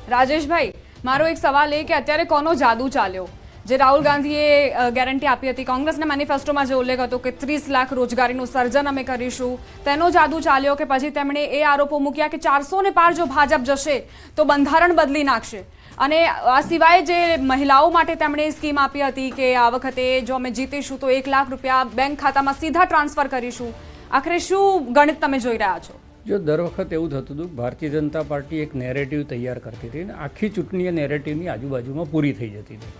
રાજેશભાઈ, મારો એક સવાલ એ કે અત્યારે કોનો જાદુ ચાલ્યો? જે રાહુલ ગાંધીએ ગેરંટી આપી હતી, કોંગ્રેસના મેનિફેસ્ટોમાં જે ઉલ્લેખ હતો કે 30 લાખ રોજગારીનું સર્જન અમે કરીશું, તેનો જાદુ ચાલ્યો કે પછી તેમણે એ આરોપો મૂક્યા કે 400 ને પાર જો ભાજપ જશે તો બંધારણ બદલી નાખશે? અને આ સિવાય જે મહિલાઓ માટે તેમણે સ્કીમ આપી હતી કે આ વખતે જો અમે જીતીશું તો 1 લાખ રૂપિયા બેંક ખાતામાં સીધા ટ્રાન્સફર કરીશું. આખરે શું ગણિત તમે જોઈ રહ્યા છો? જો દર વખત એવું થતું હતું, ભારતીય જનતા પાર્ટી એક નેરેટિવ તૈયાર કરતી હતી અને આખી ચૂંટણી નેરેટિવની આજુબાજુમાં પૂરી થઈ જતી હતી.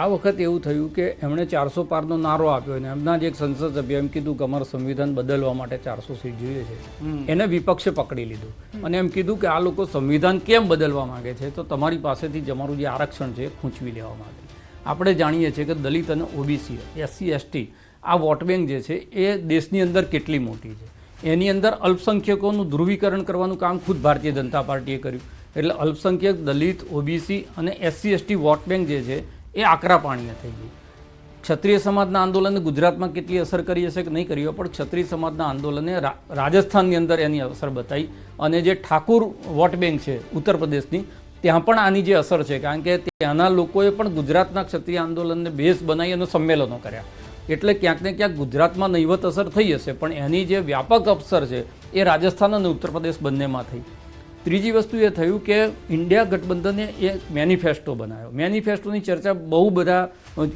આ વખત એવું થયું કે એમણે 400 પારનો નારો આપ્યો અને એમના જ એક સંસદ સભ્ય એમ કીધું કે અમારું સંવિધાન બદલવા માટે 400 સીટ જોઈએ છે. એને વિપક્ષે પકડી લીધું અને એમ કીધું કે આ લોકો સંવિધાન કેમ બદલવા માંગે છે, તો તમારી પાસેથી જ અમારું જે આરક્ષણ છે એ ખૂંચવી લેવા માંગે. આપણે જાણીએ છીએ કે દલિત અને ઓબીસી, SC ST આ વોટ બેંક જે છે એ દેશની અંદર કેટલી મોટી છે. એની અંદર અલ્પસંખ્યકોનું ધ્રુવીકરણ કરવાનું કામ ખુદ ભારતીય જનતા પાર્ટીએ કર્યું. એટલે અલ્પસંખ્યક, દલિત, ઓબીસી અને SC ST વોટ બેંક જે છે એ આકરા પાણીએ થઈ ગઈ. ક્ષત્રિય સમાજના આંદોલને ગુજરાતમાં કેટલી અસર કરી હશે કે નહીં કરી હોય, પણ ક્ષત્રિય સમાજના આંદોલને રાજસ્થાનની અંદર એની અસર બતાવી. અને જે ઠાકુર વોટ બેંક છે ઉત્તર પ્રદેશની, ત્યાં પણ આની જે અસર છે, કારણ કે ત્યાંના લોકોએ પણ ગુજરાતના ક્ષત્રિય આંદોલનને બેઝ બનાવી અને સંમેલનો કર્યા. એટલે ક્યાંક ને ક્યાંક ગુજરાતમાં નહીવત અસર થઈ હશે, પણ એની જે વ્યાપક અસર છે એ રાજસ્થાન અને ઉત્તર પ્રદેશ બંનેમાં થઈ. ત્રીજી વસ્તુ એ થયું કે ઇન્ડિયા ગઠબંધને એક મેનિફેસ્ટો બનાવ્યો. મેનિફેસ્ટોની ચર્ચા બહુ બધા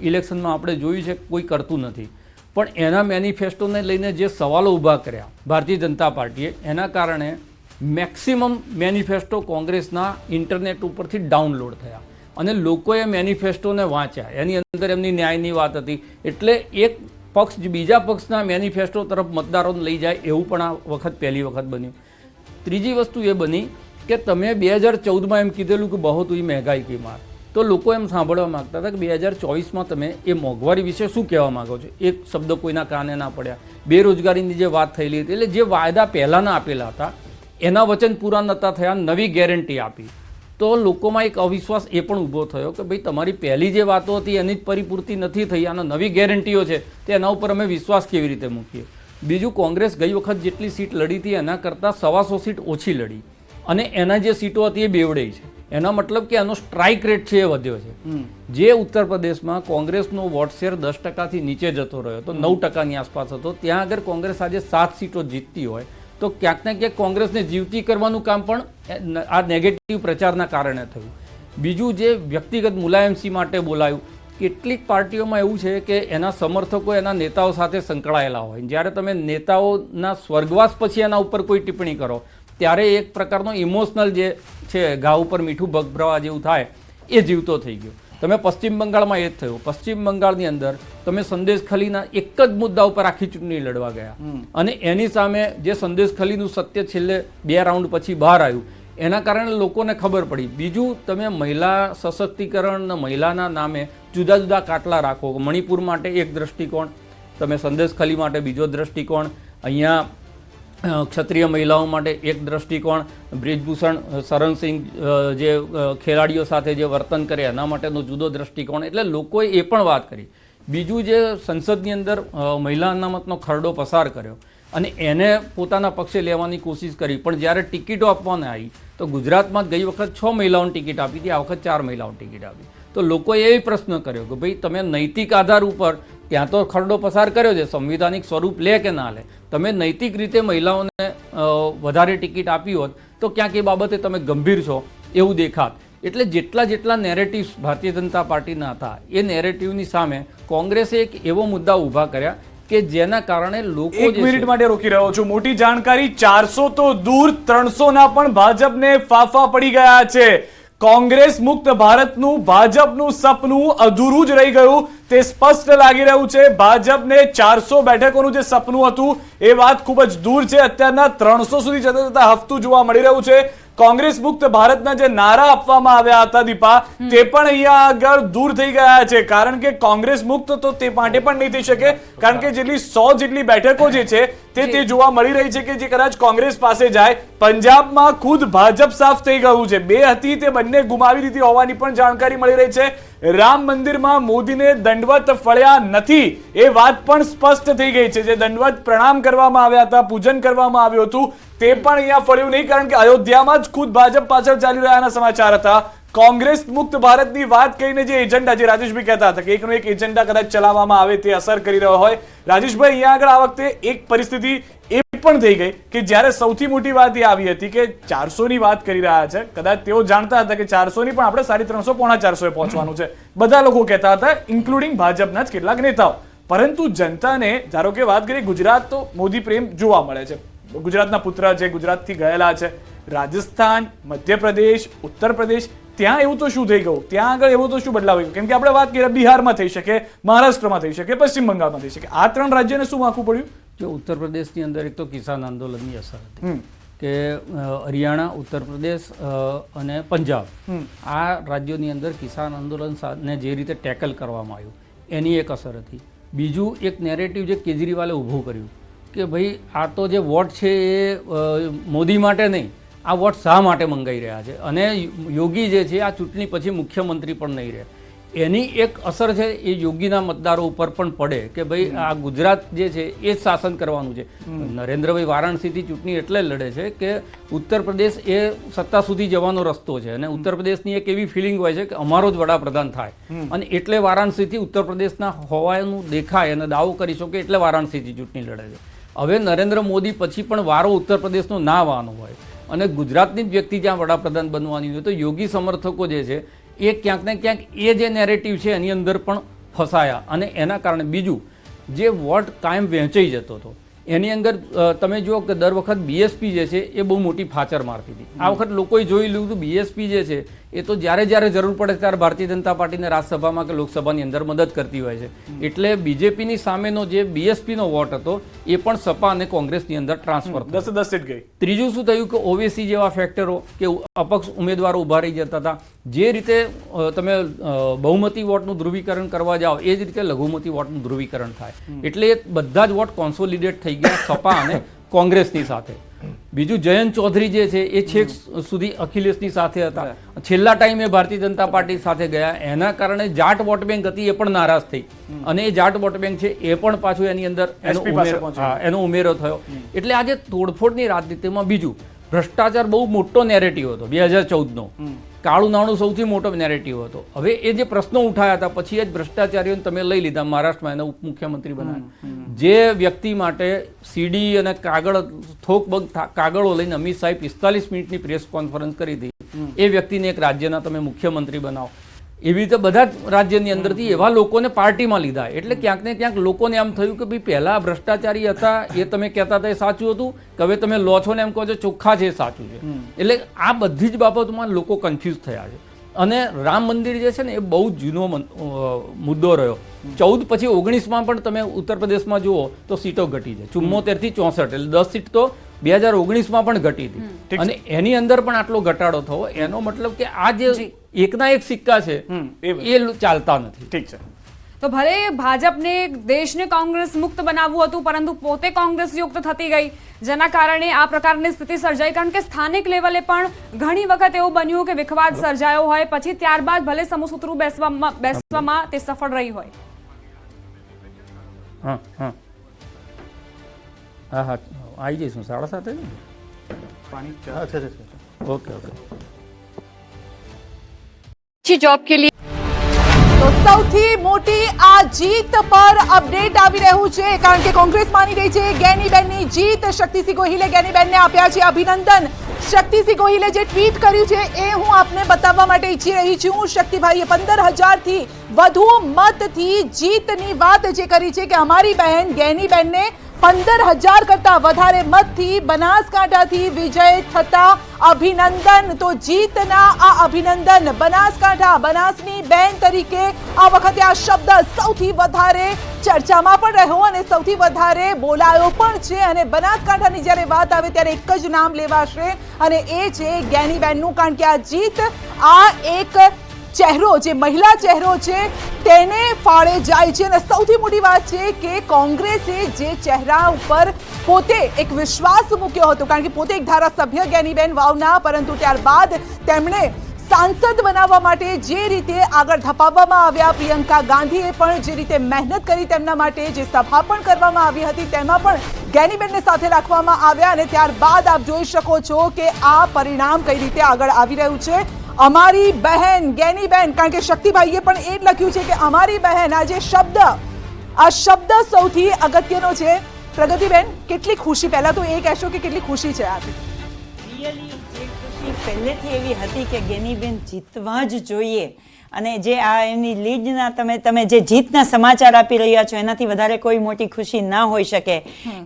ઇલેક્શનમાં આપણે જોયું છે, કોઈ કરતું નથી. પણ એના મેનિફેસ્ટોને લઈને જે સવાલો ઊભા કર્યા ભારતીય જનતા પાર્ટીએ, એના કારણે મેક્સિમમ મેનિફેસ્ટો કોંગ્રેસના ઇન્ટરનેટ ઉપરથી ડાઉનલોડ થયા અને લોકોએ મેનિફેસ્ટોને વાંચ્યા. એની અંદર એમની ન્યાયની વાત હતી. એટલે એક પક્ષ બીજા પક્ષના મેનિફેસ્ટો તરફ મતદારોને લઈ જાય એવું પણ આ વખત પહેલી વખત બન્યું. ત્રીજી વસ્તુ એ બની કે તમે 2014માં એમ કીધેલું કે બહુ ઈ મહેંગાઈ કી માર, તો લોકો એમ સાંભળવા માગતા હતા કે 2024માં તમે એ મોંઘવારી વિશે શું કહેવા માગો છો? એક શબ્દ કોઈના કાને ના પડ્યા. બેરોજગારીની જે વાત થયેલી હતી, એટલે જે વાયદા પહેલાંના આપેલા હતા એના વચન પૂરા નહોતા થયા, નવી ગેરંટી આપી, તો લોકોમાં એક અવિશ્વાસ એ પણ ઊભો થયો કે ભાઈ તમારી પહેલી જે વાતો હતી એની જ પરિપૂર્તિ નથી થઈ, અને નવી ગેરંટીઓ છે તે એના ઉપર અમે વિશ્વાસ કેવી રીતે મૂકીએ? બીજું, કોંગ્રેસ ગઈ વખત જેટલી સીટ લડી હતી એના કરતાં 125 સીટ ઓછી લડી અને એના જે સીટો હતી એ બેવડે છે. એનો મતલબ કે એનો સ્ટ્રાઇક રેટ છે એ વધ્યો છે. જે ઉત્તર પ્રદેશમાં કોંગ્રેસનો વોટ શેર 10%થી નીચે જતો રહ્યો તો 9%ની આસપાસ હતો, ત્યાં આગળ કોંગ્રેસ આજે 7 સીટો જીતતી હોય તો ક્યાંક ને ક્યાંક કોંગ્રેસને જીવતી કરવાનું કામ પણ આ નેગેટિવ પ્રચારના કારણે થયું. બીજું, જે વ્યક્તિગત મુલાયમસિંહ માટે બોલાયું, કેટલીક પાર્ટીઓમાં એવું છે કે એના સમર્થકો એના નેતાઓ સાથે સંકળાયેલા હોય. જ્યારે તમે નેતાઓના સ્વર્ગવાસ પછી એના ઉપર કોઈ ટિપ્પણી કરો ત્યારે એક પ્રકારનો ઇમોશનલ જે છે ઘા ઉપર મીઠું ભભરાવા જેવું થાય, એ જીવતો થઈ ગયો. તમે પશ્ચિમ બંગાળમાં એ જ થયું. પશ્ચિમ બંગાળની અંદર તમે સંદેશ ખલીના એક જ મુદ્દા ઉપર આખી ચૂંટણી લડવા ગયા અને એની સામે જે સંદેશ ખલીનું સત્ય છેલ્લે 2 રાઉન્ડ પછી બહાર આવ્યું, એના કારણે લોકોને ખબર પડી. બીજું, તમે મહિલા સશક્તિકરણ, મહિલાના નામે જુદા જુદા કાટલા રાખો. મણિપુર માટે એક દ્રષ્ટિકોણ, તમે સંદેશ ખલી માટે બીજો દ્રષ્ટિકોણ, અહીંયા ક્ષત્રિય મહિલાઓ માટે એક દ્રષ્ટિકોણ, બ્રિજભૂષણ શરણસિંહ જે ખેલાડીઓ સાથે જે વર્તન કરે એના માટેનો જુદો દ્રષ્ટિકોણ. એટલે લોકોએ એ પણ વાત કરી. બીજું, જે સંસદની અંદર મહિલા અનામતનો ખરડો પસાર કર્યો અને એને પોતાના પક્ષે લેવાની કોશિશ કરી, પણ જ્યારે ટિકિટો આપવાને આવી તો ગુજરાતમાં ગઈ વખત 6 મહિલાઓને ટિકિટ આપી હતી, આ વખત 4 મહિલાઓને ટિકિટ આપી. તો લોકોએ એ પ્રશ્ન કર્યો કે ભાઈ તમે નૈતિક આધાર ઉપર ત્યાં તો ખરડો પસાર કર્યો છે, સંવિધાનિક સ્વરૂપ લે કે ના લે, તમે નૈતિક રીતે મહિલાઓને વધારે ટિકિટ આપી હોત તો ક્યાંક એ બાબતે તમે ગંભીર છો એવું દેખાત. એટલે જેટલા નેરેટિવ્સ ભારતીય જનતા પાર્ટીના હતા એ નેરેટિવની સામે કોંગ્રેસે એક એવો મુદ્દા ઊભા કર્યા કે જેના કારણે લોકો... 1 મિનિટ માટે રોકી રહ્યો છું. મોટી જાણકારી, 400 તો દૂર 300 ના પણ ભાજપને ફાફા પડી ગયા છે. કોંગ્રેસ મુક્ત ભારતનું ભાજપનું સપનું અધૂરું જ રહી ગયું તે સ્પષ્ટ લાગી રહ્યું છે. ભાજપને 400 બેઠકોનું જે સપનું હતું એ વાત ખૂબ જ દૂર છે. અત્યારના 300 સુધી જતા જતા હફતું જોવા મળી રહ્યું છે. કોંગ્રેસ મુક્ત ભારતના જે નારા આપવામાં આવ્યા હતા દીપા, તે પણ અહીંયા આગળ દૂર થઈ ગયા છે. કારણ કે કોંગ્રેસ મુક્ત તો તે માટે પણ નહીં થઈ શકે, કારણ કે જેટલી 100 જેટલી બેઠકો જે છે તે જોવા મળી રહી છે કે જે કદાચ કોંગ્રેસ પાસે જાય. પંજાબમાં ખુદ ભાજપ સાફ થઈ ગયું છે. 2 હતી તે બંને ગુમાવી દીધી હોવાની પણ જાણકારી મળી રહી છે. રામ મંદિરમાં મોદીને દંડવત ફળ્યા નથી એ વાત પણ સ્પષ્ટ થઈ ગઈ છે. જે દંડવત પ્રણામ કરવામાં આવ્યા હતા, પૂજન કરવામાં આવ્યું હતું, તે પણ અહીંયા ફળ્યું નહીં, કારણ કે અયોધ્યામાં જ ખુદ ભાજપ પાછળ ચાલી રહ્યાના સમાચાર હતા. કોંગ્રેસ મુક્ત ભારતની વાત કહીને જે એજન્ડા, જે રાજેશભાઈ કહેતા હતા કે એકનો એક એજન્ડા કદાચ ચલાવવામાં આવે તે અસર કરી રહ્યો હોય. રાજેશભાઈ, અહીંયા આગળ આ વખતે એક પરિસ્થિતિ એ પણ થઈ ગઈ કે જ્યારે સૌથી મોટી વાત એ આવી હતી કે 400 ની વાત કરી રહ્યા છે. કદાચ તેઓ જાણતા હતા કે 400 ની પણ આપણે 350 પોણા 400 એ પહોંચવાનું છે. બધા લોકો કહેતા હતા, ઇન્ક્લુડિંગ ભાજપના જ કેટલાક નેતાઓ. પરંતુ જનતાને, ધારો કે વાત કરીએ ગુજરાત, તો મોદી પ્રેમ જોવા મળે છે. ગુજરાતના પુત્ર છે, ગુજરાતથી ગયેલા છે. રાજસ્થાન, મધ્યપ્રદેશ, ઉત્તર પ્રદેશ, ત્યાં એવું તો શું થઈ ગયું? ત્યાં આગળ એવું તો શું બદલાવ ગયો? કેમ કે આપણે વાત કરીએ બિહારમાં થઈ શકે, મહારાષ્ટ્રમાં થઈ શકે, પશ્ચિમ બંગાળમાં થઈ શકે. આ 3 રાજ્યને શું માખવું પડ્યું? જો ઉત્તર પ્રદેશની અંદર એક તો કિસાન આંદોલનની અસર હતી કે હરિયાણા, ઉત્તર પ્રદેશ અને પંજાબ, આ રાજ્યોની અંદર કિસાન આંદોલનને જે રીતે ટેકલ કરવામાં આવ્યું એની એક અસર હતી. બીજું એક નેરેટિવ જે કેજરીવાલે ઊભું કર્યું કે ભાઈ આ તો જે વોટ છે એ મોદી માટે નહીં, આ વોટ શા માટે મંગાઈ રહ્યા છે, અને યોગી જે છે આ ચૂંટણી પછી મુખ્યમંત્રી પણ નહીં રહે. એની એક અસર છે એ યોગીના મતદારો ઉપર પણ પડે કે ભાઈ આ ગુજરાત જે છે એ જ શાસન કરવાનું છે. નરેન્દ્રભાઈ વારાણસીથી ચૂંટણી એટલે લડે છે કે ઉત્તર પ્રદેશ એ સત્તા સુધી જવાનો રસ્તો છે, અને ઉત્તર પ્રદેશની એક એવી ફિલિંગ હોય છે કે અમારો જ વડાપ્રધાન થાય, અને એટલે વારાણસીથી ઉત્તર પ્રદેશના હોવાનું દેખાય અને દાવો કરી શકે એટલે વારાણસીથી ચૂંટણી લડે છે. હવે નરેન્દ્ર મોદી પછી પણ વારો ઉત્તર પ્રદેશનો ના આવવાનો હોય અને ગુજરાતની જ વ્યક્તિ જ્યાં વડાપ્રધાન બનવાની હોય, તો યોગી સમર્થકો જે છે એ ક્યાંક ને ક્યાંક એ જે નેરેટિવ છે એની અંદર પણ ફસાયા, અને એના કારણે બીજું જે વોટ કાયમ વહેંચાઈ જતો હતો એની અંદર તમે જુઓ કે દર વખત બીએસપી જે છે એ બહુ મોટી ફાચર મારતી હતી. આ વખત લોકોએ જોઈ લીધું બીએસપી જે છે એ તો જ્યારે જરૂર પડે ત્યારે ભારતીય જનતા પાર્ટીને રાજ્યસભામાં કે લોકસભાની અંદર મદદ કરતી હોય છે. એટલે બીજેપીની સામેનો જે બીએસપીનો વોટ હતો એ પણ સપા અને કોંગ્રેસની અંદર ટ્રાન્સફર 10 સીટ ગઈ. ત્રીજું શું થયું કે ઓવેસી જેવા ફેક્ટરો કે અપક્ષ ઉમેદવારો ઉભા રહી જતા હતા. જે રીતે તમે બહુમતી વોટનું ધ્રુવીકરણ કરવા જાઓ એ જ રીતે લઘુમતી વોટનું ધ્રુવીકરણ થાય. એટલે બધા જ વોટ કોન્સોલિડેટ થઈ ગયા સપા અને કોંગ્રેસની સાથે. બીજું જયંત ચૌધરી જે છે એ છેક સુધી અખિલેશની સાથે હતા, છેલ્લા ટાઈમે ભારતીય જનતા પાર્ટી સાથે ગયા. એના કારણે જાટ વોટ બેંક હતી એ પણ નારાજ થઈ, અને એ જાટ વોટ બેંક છે એ પણ પાછું એની અંદર એનો ઉમેરો થયો. એટલે આજે તોડફોડની રાજનીતિમાં બીજું ભ્રષ્ટાચાર બહુ મોટો નેરેટિવ હતો 2014નો. કાળું નાણું સૌથી મોટો નેરેટિવ હતો. હવે એ જે પ્રશ્નો ઉઠાયા હતા પછી એ જ ભ્રષ્ટાચારીઓને તમે લઈ લીધા, મહારાષ્ટ્રમાં એને ઉપમુખ્યમંત્રી બનાવ્યા. જે વ્યક્તિ માટે સીડી અને કાગળો લઈને અમિત શાહે 45 મિનિટની પ્રેસ કોન્ફરન્સ કરી હતી, એ વ્યક્તિને એક રાજ્યના તમે મુખ્યમંત્રી બનાવો. એવી રીતે બધા જ રાજ્યની અંદરથી એવા લોકોને પાર્ટીમાં લીધા. એટલે ક્યાંક ને ક્યાંક લોકોને એમ થયું કે ભાઈ પહેલા ભ્રષ્ટાચારી હતા એ તમે કહેતા હતા એ સાચું હતું, કે હવે તમે લો છો ને એમ કહો છો ચોખ્ખા છે એ સાચું છે. એટલે આ બધી જ બાબતોમાં લોકો કન્ફ્યુઝ થયા છે. અને રામ મંદિર જે છે ને એ બહુ જૂનો મુદ્દો રહ્યો. 14 પછી 19માં પણ તમે ઉત્તર પ્રદેશમાં જુઓ તો સીટો ઘટી છે 74 થી 64, એટલે 10 સીટ તો 2019માં પણ ઘટી હતી. અને એની અંદર પણ આટલો ઘટાડો થયો એનો મતલબ કે આ જે એકના એક સિક્કા છે એ ચાલતા નથી. ઠીક છે. તો ભલે ભાજપને દેશને કોંગ્રેસ મુક્ત બનાવવું હતું, પરંતુ પોતે કોંગ્રેસ યુક્ત થતી ગઈ, જેના કારણે આ પ્રકારની સ્થિતિ સર્જાઈ. કારણ કે સ્થાનિક લેવલે પણ ઘણી વખત એવું બન્યું કે વિખવાદ સર્જાયો હોય, પછી ત્યારબાદ ભલે સમસૂત્રું બેસવામાં તે સફળ રહી હોય. હા હા હા હા આવી જઈશું 7:30. ओके जॉब के लिए તો સૌથી મોટી આ જીત પર અપડેટ આવી રહ્યું છે, કારણ કે કોંગ્રેસ માની રહી છે જ્ઞાનીબેનની જીત. શક્તિસિંહ ગોહિલે જ્ઞાનીબેનને આપ્યા છે અભિનંદન. શક્તિસિંહ ગોહિલે જે ટ્વીટ કર્યું છે એ હું આપને બતાવવા માટે ઈચ્છી રહી છું. શક્તિભાઈએ 15,000 થી વધુ મતથી જીતની વાત જે કરી છે કે અમારી બહેન જ્ઞાનીબેનને 15,000 કરતા વધારે મતથી બનાસકાંઠાથી વિજય થતા અભિનંદન. તો જીતના આ અભિનંદન બનાસકાંઠા, બનાસની બેન તરીકે આ વખતે આ શબ્દ સૌથી વધારે ચર્ચામાં પણ રહ્યો અને સૌથી વધારે બોલાયો પણ છે. અને બનાસકાંઠાની જ્યારે વાત આવે ત્યારે એક જ નામ લેવાશે અને એ છે જ્ઞાનીબેનનું, કારણ કે આ જીત આ એક ચહેરો, જે મહિલા ચહેરો છે તેને ફાળે જાય છે. અને સૌથી મોટી વાત છે કે કોંગ્રેસે જે ચહેરા ઉપર પોતે એક વિશ્વાસ મૂક્યો હતો, કારણ કે પોતે એક ધારાસભ્ય જ્ઞાનીબેન વાવના, પરંતુ ત્યારબાદ તેમણે સાંસદ બનાવવા માટે જે રીતે આગળ ધપાવવામાં આવ્યા, પ્રિયંકા ગાંધીએ પણ જે રીતે મહેનત કરી તેમના માટે, જે સભા પણ કરવામાં આવી હતી તેમાં પણ જ્ઞાનીબેનને સાથે રાખવામાં આવ્યા, અને ત્યારબાદ આપ જોઈ શકો છો કે આ પરિણામ કઈ રીતે આગળ આવી રહ્યું છે. અમારી બહેન જ્ઞાનીબેન, કારણ કે શક્તિભાઈએ પણ એ જ લખ્યું છે કે અમારી બહેન, આ શબ્દ સૌથી અગત્યનો છે. પ્રગતિબેન, કેટલી ખુશી, પહેલા તો એ કહેશો કે કેટલી ખુશી છે આથી? રિયલી જે ખુશી પહેલેથી એવી હતી કે ગેનીબેન જીતવા જ જોઈએ, અને જે આ એની લીડના તમે જે જીતના સમાચાર આપી રહ્યા છો એનાથી વધારે કોઈ મોટી ખુશી ના હોઈ શકે.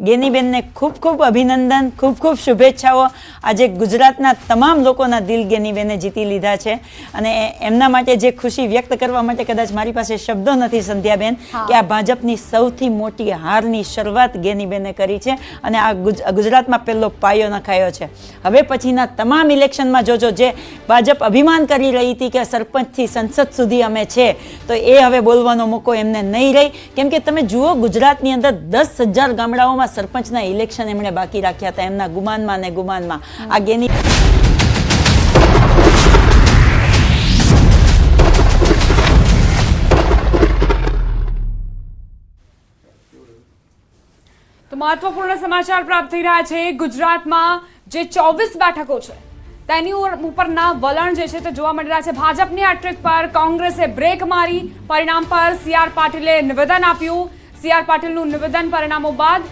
ગેનીબેનને ખૂબ ખૂબ અભિનંદન, ખૂબ ખૂબ શુભેચ્છાઓ. આજે ગુજરાતના તમામ લોકોના દિલ ગેનીબેને જીતી લીધા છે, અને એમના માટે જે ખુશી વ્યક્ત કરવા માટે કદાચ મારી પાસે શબ્દો નથી સંધ્યાબેન, કે આ ભાજપની સૌથી મોટી હારની શરૂઆત ગેનીબેને કરી છે, અને આ ગુજરાતમાં પહેલો પાયો નખાયો છે. હવે પછીના તમામ ઇલેક્શનમાં જોજો, જે ભાજપ અભિમાન કરી રહી હતી કે સરપંચથી સંસદ સુધી અમે છે, તો એ હવે બોલવાનો મોકો એમને નહીં રહી. કેમ કે તમે જુઓ, ગુજરાતની અંદર 10,000 ગામડાઓમાં સરપંચના ઇલેક્શન એમણે બાકી રાખ્યા હતા, એમના ગુમાનમાં ને ગુમાનમાં. આ ગેની તો મહત્વપૂર્ણ સમાચાર પ્રાપ્ત થઈ રહ્યા છે. ગુજરાતમાં જે 24 બેઠકો છે તેની ઉપરના વલણ જે છે તે જોવા મળી રહ્યા છે. ભાજપની હેટ્રિક પર કોંગ્રેસે બ્રેક મારી. પરિણામ પર CR પાટીલે નિવેદન આપ્યું. CR પાટીલનું નિવેદન પરિણામો બાદ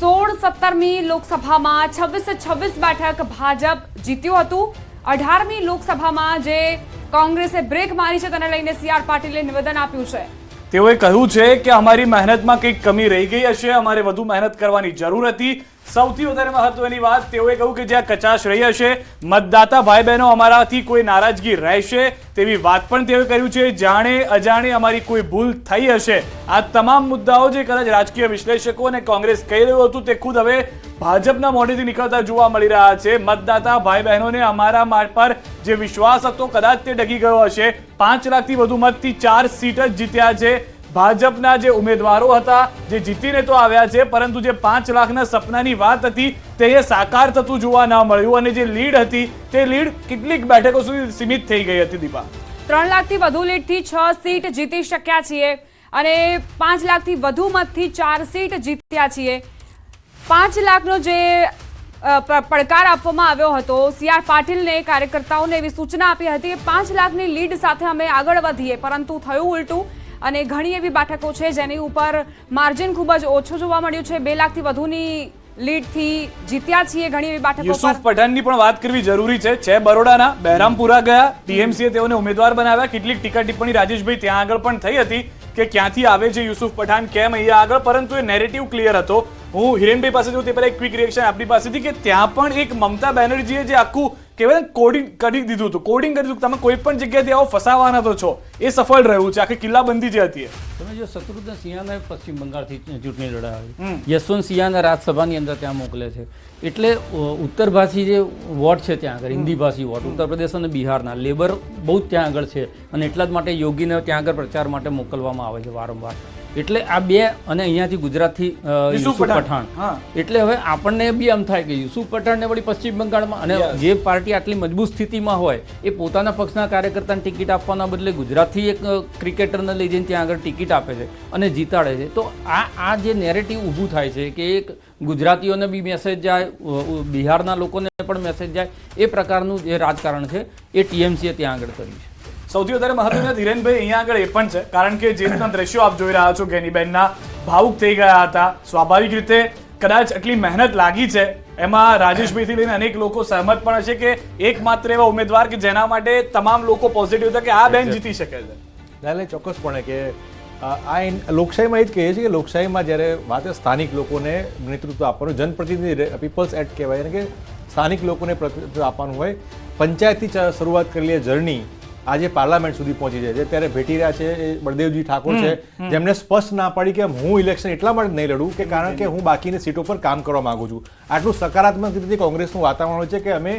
16-17મી લોકસભામાં 26 બેઠક ભાજપ જીત્યું હતું. 18મી લોકસભામાં જે કોંગ્રેસે બ્રેક મારી છે તેને લઈને CR પાટીલે નિવેદન આપ્યું છે. તેઓએ કહ્યું છે કે અમારી મહેનતમાં કંઈક કમી રહી ગઈ હશે, અમારે વધુ મહેનત કરવાની જરૂર હતી. સૌથી વધારે મહત્વની વાત, તેઓએ કહ્યું કે જ્યાં કચાશ રહી હશે, મતદાતા ભાઈ બહેનો અમારાથી કોઈ નારાજગી રહેશે તેવી વાત પણ તેઓએ કર્યું છે. જાણે અજાણે અમારી કોઈ ભૂલ થઈ હશે. આ તમામ મુદ્દાઓ જે કદાચ રાજકીય વિશ્લેષકો અને કોંગ્રેસ કહી રહ્યું હતું તે ખુદ હવે ભાજપના મોઢેથી નીકળતા જોવા મળી રહ્યા છે. મતદાતા ભાઈ બહેનોને અમારા પર જે વિશ્વાસ હતો કદાચ તે ડગી ગયો હશે. 5 લાખથી વધુ મતથી 4 સીટ જ જીત્યા છે. ભાજપના જે ઉમેદવારો હતા જે જીતીને તો આવ્યા છે, પરંતુ જે 5 લાખના સપનાની વાત હતી તે સાકાર થતું જોવા ન મળ્યું, અને જે લીડ હતી તે લીડ કેટલીક બેઠકો સુધી સીમિત થઈ ગઈ હતી. દીપા, 3 લાખથી વધુ લીડથી 6 સીટ જીતી શક્યા છીએ, અને 5 લાખથી વધુ મતથી 4 સીટ જીત્યા છીએ. 5 લાખનો જે પડકાર આપવામાં આવ્યો હતો, CR પાટીલને કાર્યકર્તાઓને એવી સૂચના આપી હતી કે 5 લાખની લીડ સાથે અમે આગળ વધીએ, પરંતુ થયું ઉલટું, અને ઘણી એવી બેઠકો છે જેની ઉપર માર્જિન ખૂબ જ ઓછું જોવા મળ્યું છે. 2 લાખથી વધુની લીડથી જીત્યા છીએ ઘણી એવી બેઠકો પર. યુસુફ પઠાણની પણ વાત કરવી જરૂરી છે. બરોડાના બહેરામપુરા ગયા, TMCએ તેઓને ઉમેદવાર બનાવ્યા. કેટલીક ટીકા ટિપ્પણી રાજેશભાઈ ત્યાં આગળ પણ થઈ હતી કે ક્યાંથી આવે છે યુસુફ પઠાણ, કેમ અહીંયા આગળ, પરંતુ એ નેરેટિવ ક્લિયર હતો. હું હિરેનભાઈ પાસે જોઉં તે પહેલા એક ક્વિક રિએક્શન આપણી પાસેથી કે ત્યાં પણ એક મમતા બેનર્જીએ જે આખું કહેવાય કોડિંગ કરી દીધું હતું, તમે કોઈ પણ જગ્યાથી આવો ફસાવાના તો છો, એ સફળ રહ્યું છે. આખી કિલ્લાબંધી જે હતી, તમે જો શત્રુઘ્ન સિંહાને પશ્ચિમ બંગાળથી ચૂંટણી લડાવી, યશવંત સિંહાને રાજ્યસભાની અંદર ત્યાં મોકલે છે, એટલે ઉત્તરભાષી જે વોટ છે ત્યાં આગળ, હિન્દી ભાષી વોટ, ઉત્તર પ્રદેશ અને બિહારના લેબર બહુ જ ત્યાં આગળ છે, અને એટલા જ માટે યોગીને ત્યાં આગળ પ્રચાર માટે મોકલવામાં આવે છે વારંવાર. એટલે આ બે, અને અહીંયાથી ગુજરાતથી યુસુફ પઠાણ, એટલે હવે આપણને બી એમ થાય કે યુસુફ પઠાણને વળી પશ્ચિમ બંગાળમાં, અને જે પાર્ટી આટલી મજબૂત સ્થિતિમાં હોય એ પોતાના પક્ષના કાર્યકર્તાને ટિકિટ આપવાના બદલે ગુજરાતથી એક ક્રિકેટરને લઈ જઈને ત્યાં આગળ ટિકિટ આપે છે અને જીતાડે છે. તો આ જે નેરેટિવ ઊભું થાય છે કે એક ગુજરાતીઓને બી મેસેજ જાય, બિહારના લોકોને પણ મેસેજ જાય, એ પ્રકારનું જે રાજકારણ છે એ TMCએ ત્યાં આગળ કર્યું છે. સૌથી વધારે મહત્વનું ધીરેનભાઈ અહીંયા આગળ એ પણ છે, કારણ કે જે રીતના દ્રશ્યો આપ જોઈ રહ્યા છો, ગેનીબેનના ભાવુક થઈ ગયા હતા. સ્વાભાવિક રીતે કદાચ આટલી મહેનત લાગી છે, એમાં રાજેશભાઈથી લઈને અનેક લોકો સહમત પણ હશે કે એકમાત્ર એવા ઉમેદવાર કે જેના માટે તમામ લોકો પોઝિટિવ હતા કે આ બેન જીતી શકે છે. એટલે ચોક્કસપણે કે આ લોકશાહીમાં એ જ કહીએ છીએ કે લોકશાહીમાં જ્યારે વાત સ્થાનિક લોકોને નેતૃત્વ આપવાનું, જનપ્રતિનિધિ પીપલ્સ એક્ટ કહેવાય, કે સ્થાનિક લોકોને પ્રતિનિધિત્વ આપવાનું હોય. પંચાયતથી શરૂઆત કરેલી જર્ની આજે પાર્લામેન્ટ સુધી પહોંચી જાય છે. ત્યારે ભેટી રહ્યા છે એ બળદેવજી ઠાકોર છે, જેમને સ્પષ્ટ ના પાડી કે હું ઇલેક્શન એટલા માટે નહીં લડું કે કારણ કે હું બાકીની સીટો પર કામ કરવા માંગુ છું. આટલું સકારાત્મક રીતે કોંગ્રેસનું વાતાવરણ છે કે અમે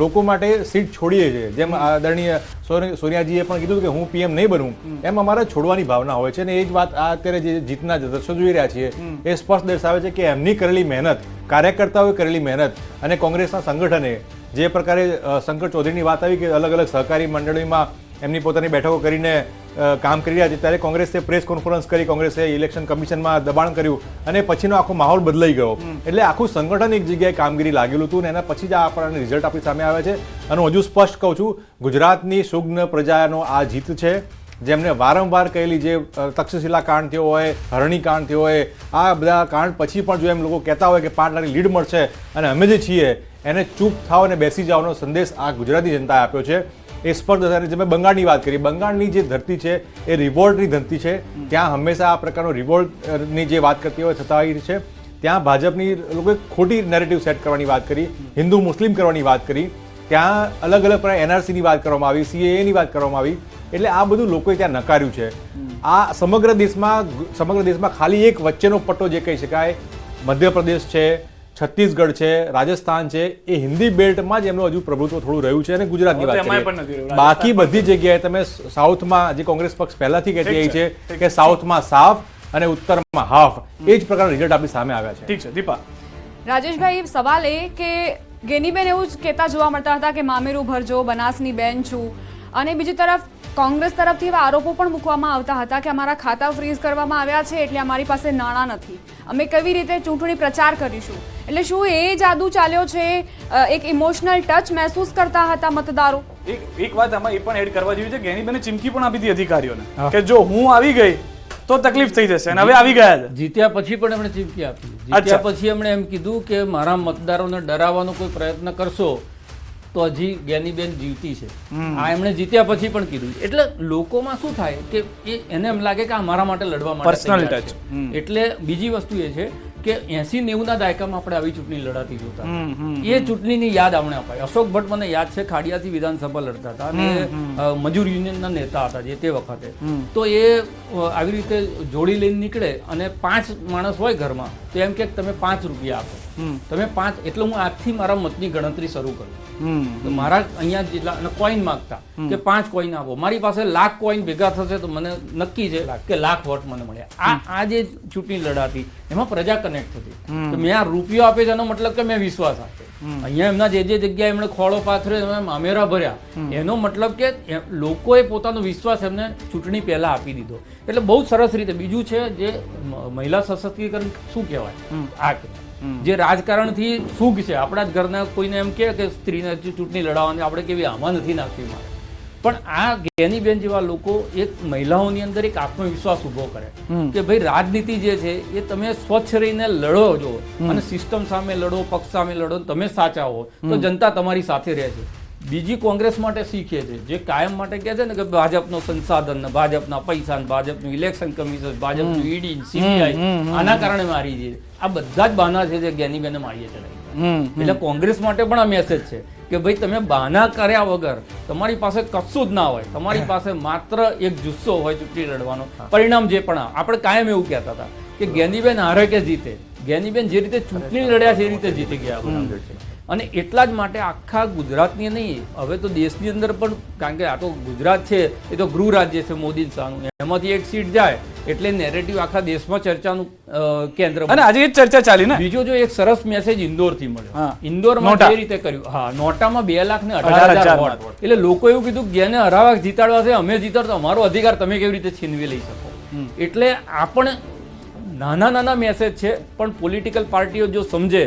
લોકો માટે સીટ છોડીએ છીએ, જેમ આદરણીય સોનિયાજીએ પણ કીધું કે હું પીએમ નહીં બનું, એમ અમારે છોડવાની ભાવના હોય છે. અને એ જ વાત આ અત્યારે જે જીતના દ્રશ્યો જોઈ રહ્યા છીએ એ સ્પષ્ટ દર્શાવે છે કે એમની કરેલી મહેનત, કાર્યકર્તાઓએ કરેલી મહેનત અને કોંગ્રેસના સંગઠને જે પ્રકારે શંકર ચૌધરીની વાત આવી કે અલગ અલગ સહકારી મંડળીમાં એમની પોતાની બેઠકો કરીને કામ કરી રહ્યા છે, ત્યારે કોંગ્રેસે પ્રેસ કોન્ફરન્સ કરી, કોંગ્રેસે ઇલેક્શન કમિશનમાં દબાણ કર્યું અને પછીનો આખો માહોલ બદલાઈ ગયો. એટલે આખું સંગઠન એક જગ્યાએ કામગીરી લાગેલું હતું અને એના પછી જ આ આપણને રિઝલ્ટ આપણી સામે આવે છે. અને હજુ સ્પષ્ટ કહું છું, ગુજરાતની સુજ્ઞ પ્રજાનો આ જીત છે. જેમને વારંવાર કહેલી જે તક્ષશિલા કાંડ થયો હોય, હરણી કાંડ થયો હોય, આ બધા કાંડ પછી પણ જો એમ લોકો કહેતા હોય કે 5 લાખની લીડ મળશે અને અમે જે છીએ એને ચૂપ થાવ અને બેસી જાઓનો સંદેશ આ ગુજરાતી જનતાએ આપ્યો છે. એ સ્પષ્ટ જે મેં બંગાળની વાત કરી, બંગાળની જે ધરતી છે એ રિવોલ્ટની ધરતી છે. ત્યાં હંમેશા આ પ્રકારનો રિવોલ્ટની જે વાત કરતી હોય થતા હોય છે. ત્યાં ભાજપની લોકોએ ખોટી નેરેટિવ સેટ કરવાની વાત કરી, હિન્દુ મુસ્લિમ કરવાની વાત કરી, ત્યાં અલગ અલગ પ્રકારે એનઆરસીની વાત કરવામાં આવી, સીએએની વાત કરવામાં આવી. એટલે આ બધું લોકોએ ત્યાં નકાર્યું છે. આ સમગ્ર દેશમાં ખાલી એક વચ્ચેનો પટ્ટો જે કહી શકાય, મધ્યપ્રદેશ છે, છત્તીસગઢ છે, રાજસ્થાન છે, એ હિન્દી બેલ્ટમાં જ એમનું હજુ પ્રભુત્વ થોડું રહ્યું છે. અને ગુજરાતની વાત કરીએ, બાકી બધી જગ્યાએ તમે સાઉથમાં જે કોંગ્રેસ પક્ષ પહેલાથી કહેતી આવી છે કે સાઉથમાં સાફ અને ઉત્તરમાં હાફ, એ જ પ્રકારના રિઝલ્ટ આપણી સામે આવ્યા છે. ઠીક છે દીપા. રાજેશભાઈ, સવાલ એ કે ગેનીબેન એવું જ કહેતા જોવા મળતા હતા કે મામેરું ભરજો, બનાસની બેન છું, અને બીજી તરફ કોંગ્રેસ તરફથી એવા આરોપો પણ મૂકવામાં આવતા હતા કે અમારા ખાતા ફ્રીઝ કરવામાં આવ્યા છે એટલે અમારી પાસે નાણાં નથી, અમે કેવી રીતે ચૂંટણી પ્રચાર કરીશું. એટલે શું એ જાદુ ચાલ્યો છે? એક ઇમોશનલ ટચ મહેસૂસ કરતા હતા મતદારો? એક વાત આમાં એ પણ એડ કરવા જેવી છે, ગેનીબેને ચીમકી પણ આપી હતી અધિકારીઓને કે જો હું આવી ગઈ તો તકલીફ થઈ જશે, અને હવે આવી ગયા છે. જીત્યા પછી પણ એમણે ચીમકી આપી. જીત્યા પછી એમણે એમ કીધું કે મારા મતદારોને ડરાવવાનો કોઈ પ્રયત્ન કરશો તો હજી ગેનીબેન જીવતી છે. આ એમણે જીત્યા પછી પણ કીધું. એટલે લોકોમાં શું થાય કે એને એમ લાગે કે આ મારા માટે લડવા માટે પર્સનલ ટચ. એટલે બીજી વસ્તુ એ છે કે 80-90ના દાયકામાં આપણે આવી ચૂંટણી લડાતી જોતા, એ ચૂંટણીની યાદ આપણે અપાય. અશોક ભટ્ટ મને યાદ છે, ખાડિયાથી વિધાનસભા લડતા હતા અને મજૂર યુનિયનના નેતા હતા જે તે વખતે. તો એ આવી રીતે જોડી લઈને નીકળે અને 5 માણસ હોય ઘરમાં તો એમ કે તમે 5 રૂપિયા આપો, તમે 5, એટલે હું આજથી મારા મતની ગણતરી શરૂ કરું. તો મારા અહીંયા જેટલા કોઈન માંગતા કે 5 કોઈન આપો, મારી પાસે 1,00,000 કોઈન ભેગા થશે તો મને નક્કી છે કે 1,00,000 વોટ મને મળ્યા. આ જે ચૂંટણી લડાતી એમાં પ્રજા કનેક્ટ થતી. તો મેં આ રૂપિયો આપે છે એનો મતલબ કે મેં વિશ્વાસ આપ્યો. અહીંયા એમના જે જગ્યાએ એમણે ખોળો પાથર્યો, એમ મામેરા ભર્યા, એનો મતલબ કે લોકોએ પોતાનો વિશ્વાસ એમને ચૂંટણી પહેલા આપી દીધો. એટલે બહુ સરસ રીતે. બીજું છે જે મહિલા સશક્તિકરણ શું કહેવાય, આ કહેવાય જે રાજકારણથી સુખ છે. આપણા જ ઘરના કોઈને એમ કે સ્ત્રીને ચૂંટણી લડાવવાની આપણે કેવી આમાં નથી નાખવી મારે. પણ આ ગેનીબેન જેવા લોકો એક મહિલાઓની અંદર એક આત્મવિશ્વાસ ઉભો કરે કે ભાઈ રાજનીતિ જે છે એ તમે સ્વચ્છ રહીને લડો છો અને સિસ્ટમ સામે લડો, પક્ષ સામે લડો, તમે સાચા હો તો જનતા તમારી સાથે રહે છે. બીજી કોંગ્રેસ માટે શીખે છે જે કાયમ માટે કહે છે ને કે ભાજપનો સંસાધન, ભાજપના પૈસા, ભાજપનું ઇલેક્શન કમિશન, ભાજપનું ઈડી, સીબીઆઈ આના કારણે મારી છે. આ બધા જ બહાના છે જે ગેનીબેને મારીએ ચડાવી. એટલે કોંગ્રેસ માટે પણ આ મેસેજ છે કે ભાઈ તમે બહાના કર્યા વગર, તમારી પાસે કશું જ ના હોય, તમારી પાસે માત્ર એક જુસ્સો હોય ચૂંટણી લડવાનો. પરિણામ જે પણ આપણે કાયમ એવું કહેતા હતા કે ગેનીબેન હારે કે જીતે, ગેનીબેન જે રીતે ચૂંટણી લડ્યા છે એ રીતે જીતી ગયા બરાબર છે. અને એટલા જ માટે આખા ગુજરાતની નહીં, હવે તો દેશની અંદર પણ, કારણ કે આ તો ગુજરાત છે એ તો ગૃહ રાજ્ય છે મોદી શાહનું, એમાંથી એક સીટ જાય એટલે નેરેટિવ આખા દેશમાં ચર્ચાનું કેન્દ્ર. અને આજે એ ચર્ચા ચાલી ને. બીજો જો એક સરસ મેસેજ ઇન્દોરથી મળ્યો. ઇન્દોરમાં જે રીતે કર્યું, હા, નોટામાં 2,18,000 વોટ. એટલે લોકો એવું કીધું કે જેને હરાવા જીતાડવા છે અમે જીતાડતો, અમારો અધિકાર તમે કેવી રીતે છીનવી લઈ શકો. એટલે આ પણ નાના મેસેજ છે, પણ પોલિટિકલ પાર્ટીઓ જો સમજે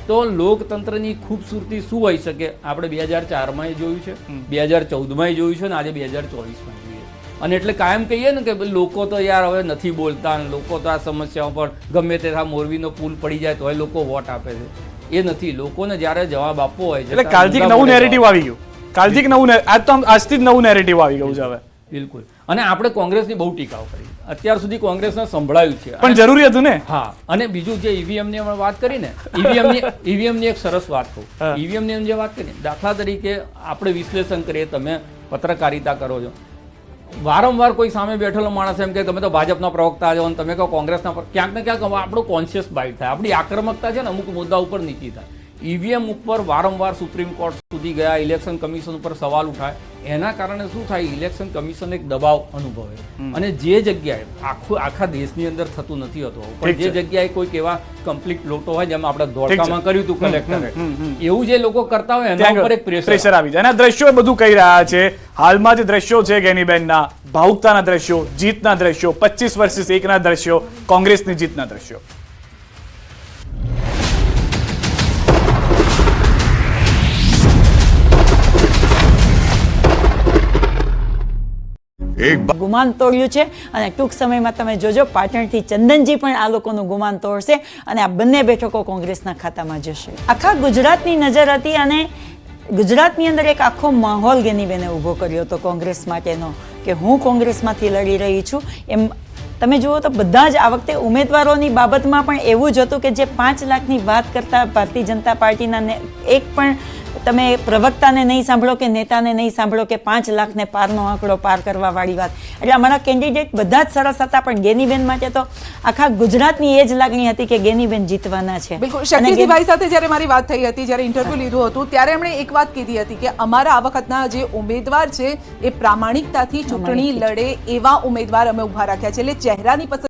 તો લોકતંત્રની ખૂબસૂરતી શું હોઈ શકે. આપણે 2004માં જોયું છે, 2014માં જોયું છે, ને આજે 2024માં જોઈએ. અને એટલે કાયમ કહીએ ને કે લોકો તો યાર હવે નથી બોલતા, લોકો તો આ સમસ્યાઓ પર ગમે તે મોરબીનો પુલ પડી જાય તો લોકો વોટ આપે છે. એ નથી, લોકોને જ્યારે જવાબ આપવો હોય છે. એટલે કાલથી નવું નેરેટિવ આવી ગયું, કાલથી નવું, આજથી જ નવું નેરેટિવ આવી ગયું છે હવે. બિલકુલ. અને આપણે કોંગ્રેસની બહુ ટીકાઓ કરી, અત્યાર સુધી કોંગ્રેસને સંભળાયું છે, પણ જરૂરી હતું ને. હા. અને બીજું જે ઈવીએમ ની વાત કરી ને, ઈવીએમ ની એક સરસ વાત કહું. ઈવીએમ ની જે વાત કરી, દાખલા તરીકે આપણે વિશ્લેષણ કરીએ, તમે પત્રકારિતા કરો છો, વારંવાર કોઈ સામે બેઠેલો માણસ એમ કે તમે તો ભાજપના પ્રવક્તા છો અને તમે કહો કોંગ્રેસના, ક્યાંક ને ક્યાંક આપણું કોન્શિયસ બાઇટ થાય, આપણી આક્રમકતા છે ને અમુક મુદ્દા ઉપર નીચી થાય. ઈવીએમ ઉપર વારંવાર સુપ્રીમ કોર્ટ સુધી ગયા, ઇલેક્શન કમિશન ઉપર સવાલ ઉઠાય, એના કારણે શું થાય, ઇલેક્શન કમિશન એક દબાવ અનુભવે અને જે જગ્યાએ આખા દેશની અંદર થતું નથી હોતું, પણ જે જગ્યાએ કોઈક એવા કમ્પ્લીટ લોટો હોય, જેમ આપણે ધોળકામાં કર્યું હતું કલેક્ટરે, એવું જે લોકો કરતા હોય એના ઉપર એક પ્રેશર આવી જાય. અને આ દ્રશ્યો બધું કહી રહ્યા છે. હાલમાં જે દ્રશ્યો છે ગેનીબેનના, ભાવુકતાના દ્રશ્યો, જીતના દ્રશ્યો, 25 વર્સિસ 1ના દ્રશ્યો, કોંગ્રેસની જીતના દ્રશ્યો. ગુમાન તોડ્યું છે અને ટૂંક સમયમાં તમે જોજો પાટણથી ચંદનજી પણ આ લોકોનું ગુમાન તોડશે અને આ બંને બેઠકો કોંગ્રેસના ખાતામાં જશે. આખા ગુજરાતની નજર હતી અને ગુજરાતની અંદર એક આખો માહોલ ગેનીબેને ઊભો કર્યો હતો કોંગ્રેસ માટેનો કે હું કોંગ્રેસમાંથી લડી રહી છું. એમ તમે જુઓ તો બધા જ આ વખતે ઉમેદવારોની બાબતમાં પણ એવું જ હતું કે જે 5 લાખની વાત કરતા ભારતીય જનતા પાર્ટીના એક પણ તમે પ્રવક્તાને નહીં સાંભળો કે નેતાને નહીં સાંભળો કે 5 લાખને પારનો આંકડો પાર કરવા વાળી વાત. એટલે અમારા કેન્ડિડેટ બધા જ સરસ હતા, પણ ગેનીબેન માટે તો આખા ગુજરાતની એ જ લાગણી હતી કે ગેનીબેન જીતવાના છે. બિલકુલ. શક્તિસિંહભાઈ સાથે જ્યારે મારી વાત થઈ હતી, જ્યારે ઇન્ટરવ્યુ લીધું હતું, ત્યારે એમણે એક વાત કીધી હતી કે અમારા આ વખતના જે ઉમેદવાર છે એ પ્રામાણિકતાથી ચૂંટણી લડે એવા ઉમેદવાર અમે ઉભા રાખ્યા છે. એટલે ચહેરાની પસંદ